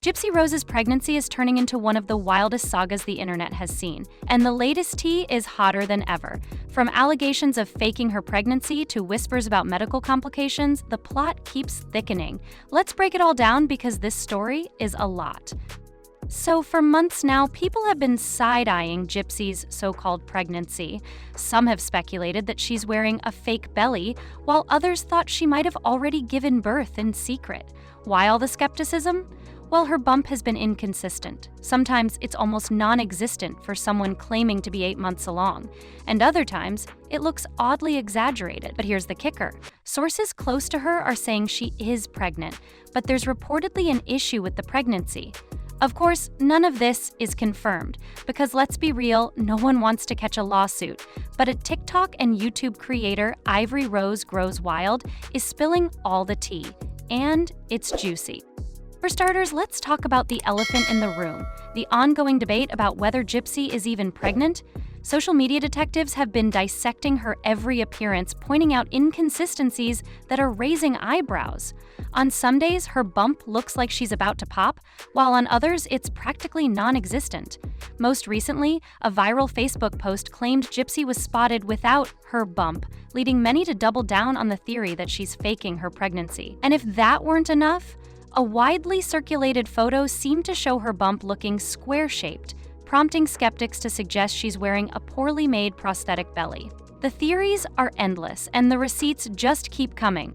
Gypsy Rose's pregnancy is turning into one of the wildest sagas the internet has seen, and the latest tea is hotter than ever. From allegations of faking her pregnancy to whispers about medical complications, the plot keeps thickening. Let's break it all down because this story is a lot. So for months now, people have been side-eyeing Gypsy's so-called pregnancy. Some have speculated that she's wearing a fake belly, while others thought she might have already given birth in secret. Why all the skepticism? Well, her bump has been inconsistent. Sometimes it's almost non-existent for someone claiming to be 8 months along, and other times it looks oddly exaggerated. But here's the kicker. Sources close to her are saying she is pregnant, but there's reportedly an issue with the pregnancy. Of course, none of this is confirmed, because let's be real, no one wants to catch a lawsuit. But a TikTok and YouTube creator, Ivory Rose Grows Wild, is spilling all the tea, and it's juicy. For starters, let's talk about the elephant in the room, the ongoing debate about whether Gypsy is even pregnant. Social media detectives have been dissecting her every appearance, pointing out inconsistencies that are raising eyebrows. On some days, her bump looks like she's about to pop, while on others, it's practically non-existent. Most recently, a viral Facebook post claimed Gypsy was spotted without her bump, leading many to double down on the theory that she's faking her pregnancy. And if that weren't enough, a widely circulated photo seemed to show her bump looking square-shaped, prompting skeptics to suggest she's wearing a poorly made prosthetic belly. The theories are endless, and the receipts just keep coming.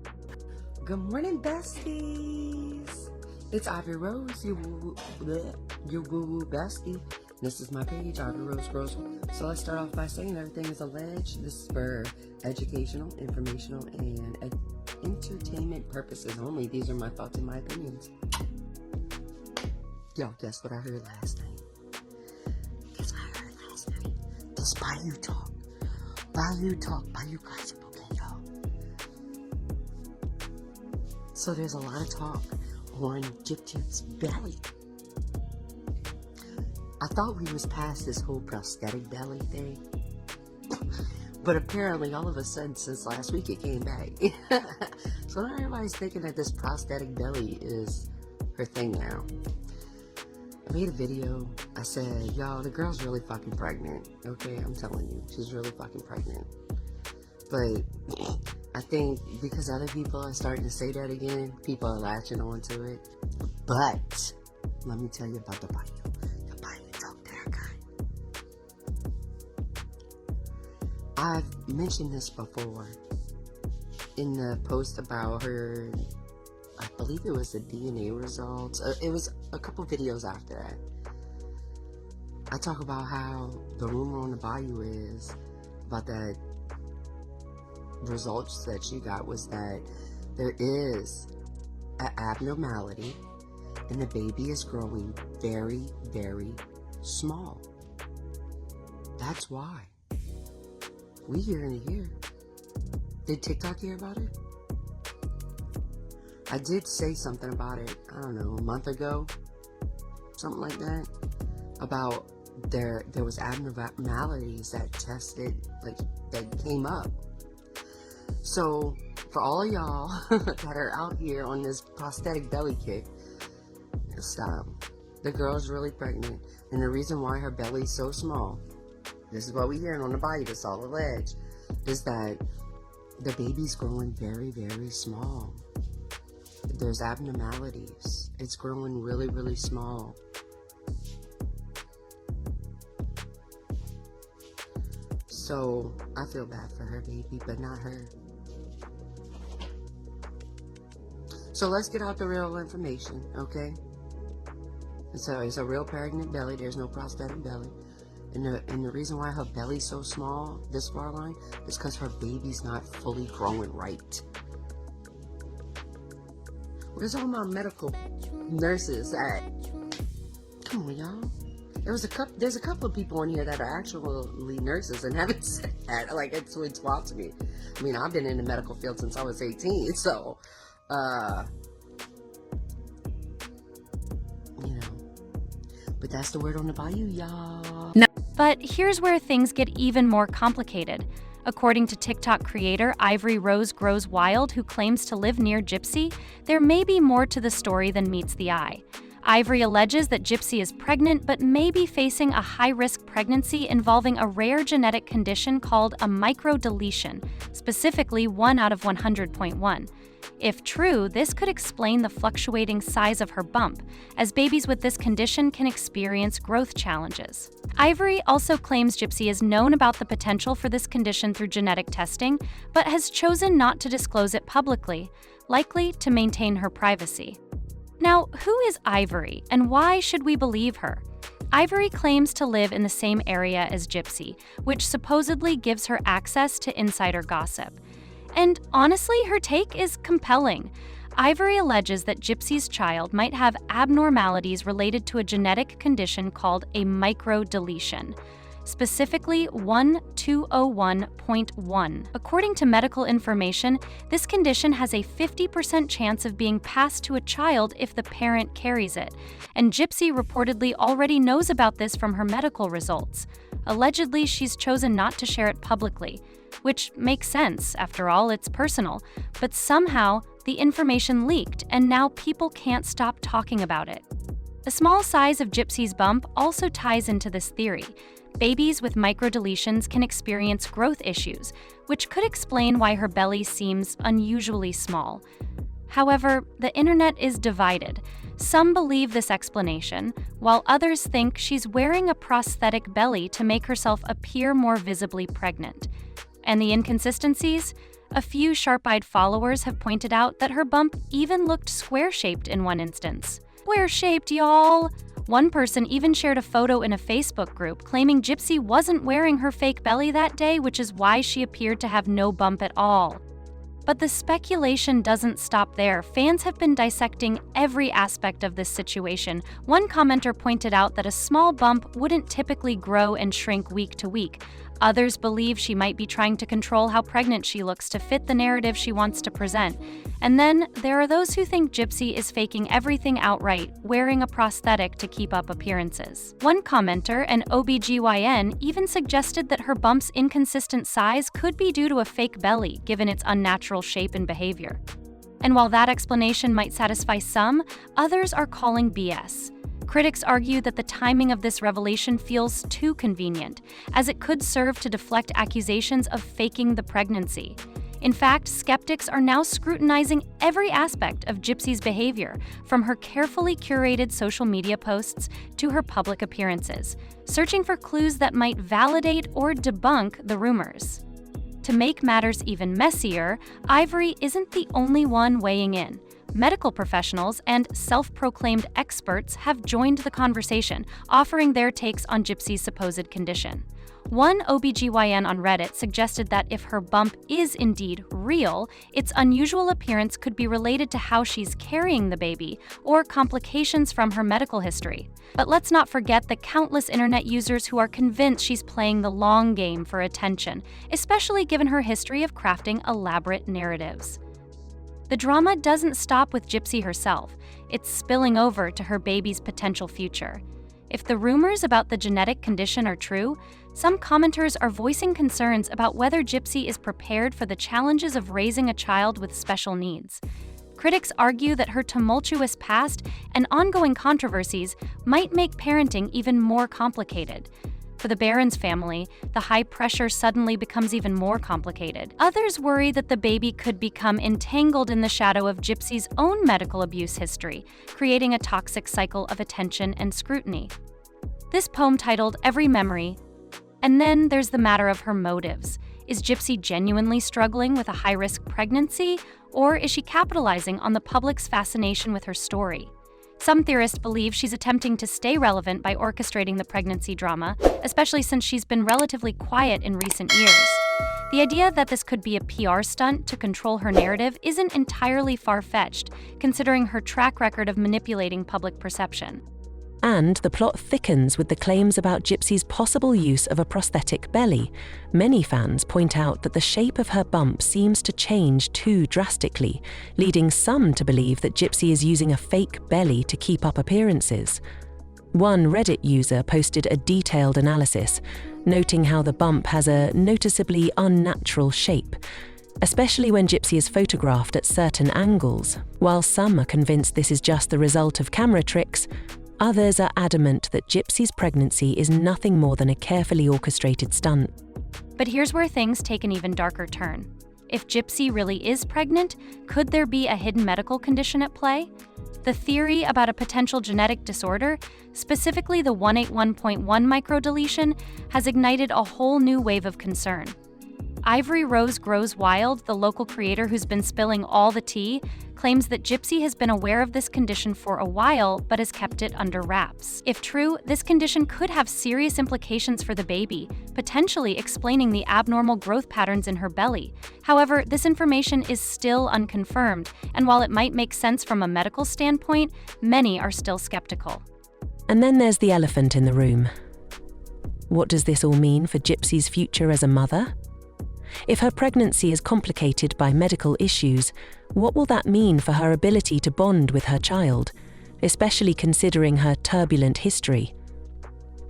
Good morning, besties. It's Ivory Rose, your woo-woo bestie. This is my page, Ivory Rose Grows. So let's start off by saying everything is alleged. This is for educational, informational, and entertainment purposes only. These are my thoughts and my opinions. Yo, guess what I heard last night? Guess what I heard last night? This Bayou talk. Bayou talk. Bayou gossip, okay, y'all? So there's a lot of talk on Gypsy's belly. I thought we was past this whole prosthetic belly thing. But apparently, all of a sudden, since last week, it came back. So now everybody's thinking that this prosthetic belly is her thing now. I made a video. I said, y'all, the girl's really fucking pregnant. Okay, I'm telling you, she's really fucking pregnant. But I think because other people are starting to say that again, people are latching on to it. But let me tell you about the Bayou. The Bayou talk that I got. I've mentioned this before in the post about her, I believe it was the DNA results. It was a couple videos after that. I talk about how the rumor on the Bayou is about that results that she got was that there is an abnormality and the baby is growing very, very small. That's why. We hear in a year. Did TikTok hear about it? I did say something about it, I don't know, a month ago, something like that, about there was abnormalities that tested, like, that came up. So, for all of y'all that are out here on this prosthetic belly kick, stop. The girl's really pregnant, and the reason why her belly's so small, this is what we hearing on the Bayou, that's all alleged, is that the baby's growing very, very small. There's abnormalities. It's growing really, really small. So, I feel bad for her baby, but not her. So let's get out the real information, okay? So it's a real pregnant belly. There's no prosthetic belly. And the reason why her belly's so small, this far line, is because her baby's not fully growing right. Where's all my medical nurses at? Come on, y'all. There's a couple of people in here that are actually nurses and haven't said that. Like, it's wild to me. I mean, I've been in the medical field since I was 18, so, you know. But that's the word on the Bayou, y'all. No. But here's where things get even more complicated. According to TikTok creator Ivory Rose Grows Wild, who claims to live near Gypsy, there may be more to the story than meets the eye. Ivory alleges that Gypsy is pregnant but may be facing a high-risk pregnancy involving a rare genetic condition called a microdeletion, specifically 1 out of 100.1. If true, this could explain the fluctuating size of her bump, as babies with this condition can experience growth challenges. Ivory also claims Gypsy has known about the potential for this condition through genetic testing, but has chosen not to disclose it publicly, likely to maintain her privacy. Now, who is Ivory, and why should we believe her? Ivory claims to live in the same area as Gypsy, which supposedly gives her access to insider gossip. And honestly, her take is compelling. Ivory alleges that Gypsy's child might have abnormalities related to a genetic condition called a microdeletion, specifically 1201.1. According to medical information, this condition has a 50% chance of being passed to a child if the parent carries it, and Gypsy reportedly already knows about this from her medical results. Allegedly, she's chosen not to share it publicly, which makes sense. After all, it's personal, but somehow the information leaked and now people can't stop talking about it. The small size of Gypsy's bump also ties into this theory. Babies with microdeletions can experience growth issues, which could explain why her belly seems unusually small. However, the internet is divided. Some believe this explanation, while others think she's wearing a prosthetic belly to make herself appear more visibly pregnant. And the inconsistencies? A few sharp-eyed followers have pointed out that her bump even looked square-shaped in one instance. Square-shaped, y'all! One person even shared a photo in a Facebook group claiming Gypsy wasn't wearing her fake belly that day, which is why she appeared to have no bump at all. But the speculation doesn't stop there. Fans have been dissecting every aspect of this situation. One commenter pointed out that a small bump wouldn't typically grow and shrink week to week. Others believe she might be trying to control how pregnant she looks to fit the narrative she wants to present. And then there are those who think Gypsy is faking everything outright, wearing a prosthetic to keep up appearances. One commenter, an OBGYN, even suggested that her bump's inconsistent size could be due to a fake belly, given its unnatural shape and behavior. And while that explanation might satisfy some, others are calling BS. Critics argue that the timing of this revelation feels too convenient, as it could serve to deflect accusations of faking the pregnancy. In fact, skeptics are now scrutinizing every aspect of Gypsy's behavior, from her carefully curated social media posts to her public appearances, searching for clues that might validate or debunk the rumors. To make matters even messier, Ivory isn't the only one weighing in. Medical professionals and self-proclaimed experts have joined the conversation, offering their takes on Gypsy's supposed condition. One OBGYN on Reddit suggested that if her bump is indeed real, its unusual appearance could be related to how she's carrying the baby or complications from her medical history. But let's not forget the countless internet users who are convinced she's playing the long game for attention, especially given her history of crafting elaborate narratives. The drama doesn't stop with Gypsy herself. It's spilling over to her baby's potential future. If the rumors about the genetic condition are true, some commenters are voicing concerns about whether Gypsy is prepared for the challenges of raising a child with special needs. Critics argue that her tumultuous past and ongoing controversies might make parenting even more complicated. For the Barron's family, the high pressure suddenly becomes even more complicated. Others worry that the baby could become entangled in the shadow of Gypsy's own medical abuse history, creating a toxic cycle of attention and scrutiny. This poem titled Every Memory. And then there's the matter of her motives. Is Gypsy genuinely struggling with a high-risk pregnancy, or is she capitalizing on the public's fascination with her story? Some theorists believe she's attempting to stay relevant by orchestrating the pregnancy drama, especially since she's been relatively quiet in recent years. The idea that this could be a PR stunt to control her narrative isn't entirely far-fetched, considering her track record of manipulating public perception. And the plot thickens with the claims about Gypsy's possible use of a prosthetic belly. Many fans point out that the shape of her bump seems to change too drastically, leading some to believe that Gypsy is using a fake belly to keep up appearances. One Reddit user posted a detailed analysis, noting how the bump has a noticeably unnatural shape. especially when Gypsy is photographed at certain angles. While some are convinced this is just the result of camera tricks, others are adamant that Gypsy's pregnancy is nothing more than a carefully orchestrated stunt. But here's where things take an even darker turn. If Gypsy really is pregnant, could there be a hidden medical condition at play? The theory about a potential genetic disorder, specifically the 181.1 microdeletion, has ignited a whole new wave of concern. Ivory Rose Grows Wild, the local creator who's been spilling all the tea, claims that Gypsy has been aware of this condition for a while but has kept it under wraps. If true, this condition could have serious implications for the baby, potentially explaining the abnormal growth patterns in her belly. However, this information is still unconfirmed, and while it might make sense from a medical standpoint, many are still skeptical. And then there's the elephant in the room. What does this all mean for Gypsy's future as a mother? If her pregnancy is complicated by medical issues, what will that mean for her ability to bond with her child, especially considering her turbulent history?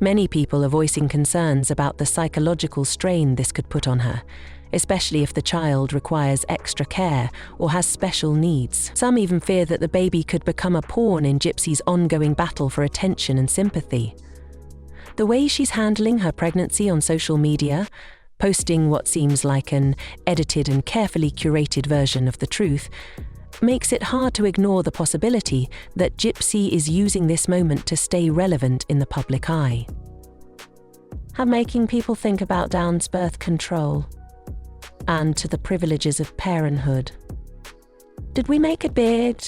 Many people are voicing concerns about the psychological strain this could put on her, especially if the child requires extra care or has special needs. Some even fear that the baby could become a pawn in Gypsy's ongoing battle for attention and sympathy. The way she's handling her pregnancy on social media, posting what seems like an edited and carefully curated version of the truth, makes it hard to ignore the possibility that Gypsy is using this moment to stay relevant in the public eye. And making people think about Down's birth control and to the privileges of parenthood. Did we make it big?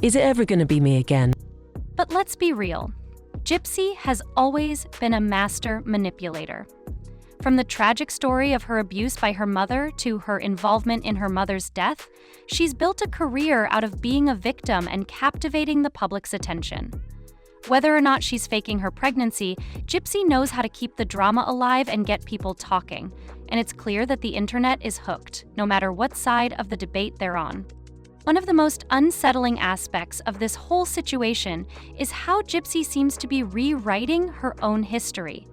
Is it ever going to be me again? But let's be real. Gypsy has always been a master manipulator. From the tragic story of her abuse by her mother to her involvement in her mother's death, she's built a career out of being a victim and captivating the public's attention. Whether or not she's faking her pregnancy, Gypsy knows how to keep the drama alive and get people talking, and it's clear that the internet is hooked, no matter what side of the debate they're on. One of the most unsettling aspects of this whole situation is how Gypsy seems to be rewriting her own history.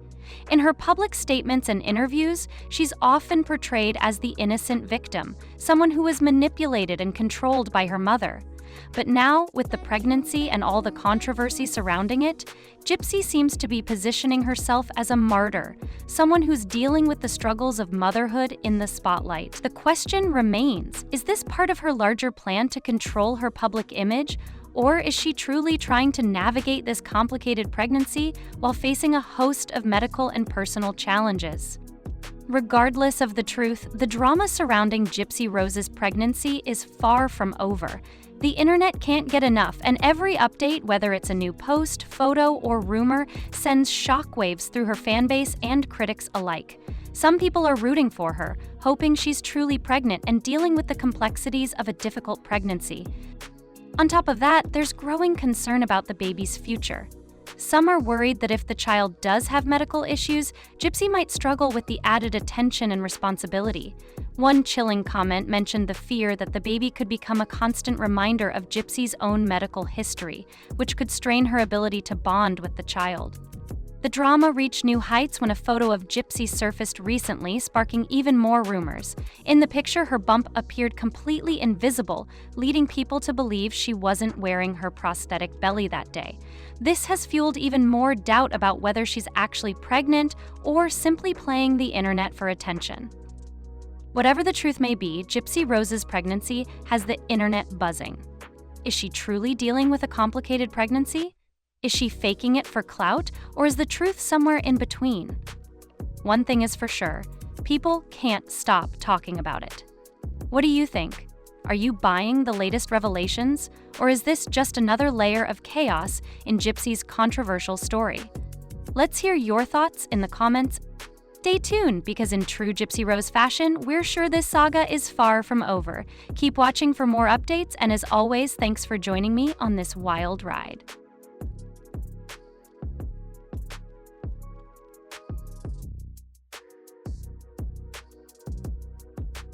In her public statements and interviews, she's often portrayed as the innocent victim, someone who was manipulated and controlled by her mother. But now, with the pregnancy and all the controversy surrounding it, Gypsy seems to be positioning herself as a martyr, someone who's dealing with the struggles of motherhood in the spotlight. The question remains, is this part of her larger plan to control her public image? Or is she truly trying to navigate this complicated pregnancy while facing a host of medical and personal challenges? Regardless of the truth, the drama surrounding Gypsy Rose's pregnancy is far from over. The internet can't get enough, and every update, whether it's a new post, photo, or rumor, sends shockwaves through her fanbase and critics alike. Some people are rooting for her, hoping she's truly pregnant and dealing with the complexities of a difficult pregnancy. On top of that, there's growing concern about the baby's future. Some are worried that if the child does have medical issues, Gypsy might struggle with the added attention and responsibility. One chilling comment mentioned the fear that the baby could become a constant reminder of Gypsy's own medical history, which could strain her ability to bond with the child. The drama reached new heights when a photo of Gypsy surfaced recently, sparking even more rumors. In the picture, her bump appeared completely invisible, leading people to believe she wasn't wearing her prosthetic belly that day. This has fueled even more doubt about whether she's actually pregnant or simply playing the internet for attention. Whatever the truth may be, Gypsy Rose's pregnancy has the internet buzzing. Is she truly dealing with a complicated pregnancy? Is she faking it for clout, or is the truth somewhere in between? One thing is for sure, people can't stop talking about it. What do you think? Are you buying the latest revelations, or is this just another layer of chaos in Gypsy's controversial story? Let's hear your thoughts in the comments. Stay tuned, because in true Gypsy Rose fashion, we're sure this saga is far from over. Keep watching for more updates, and as always, thanks for joining me on this wild ride.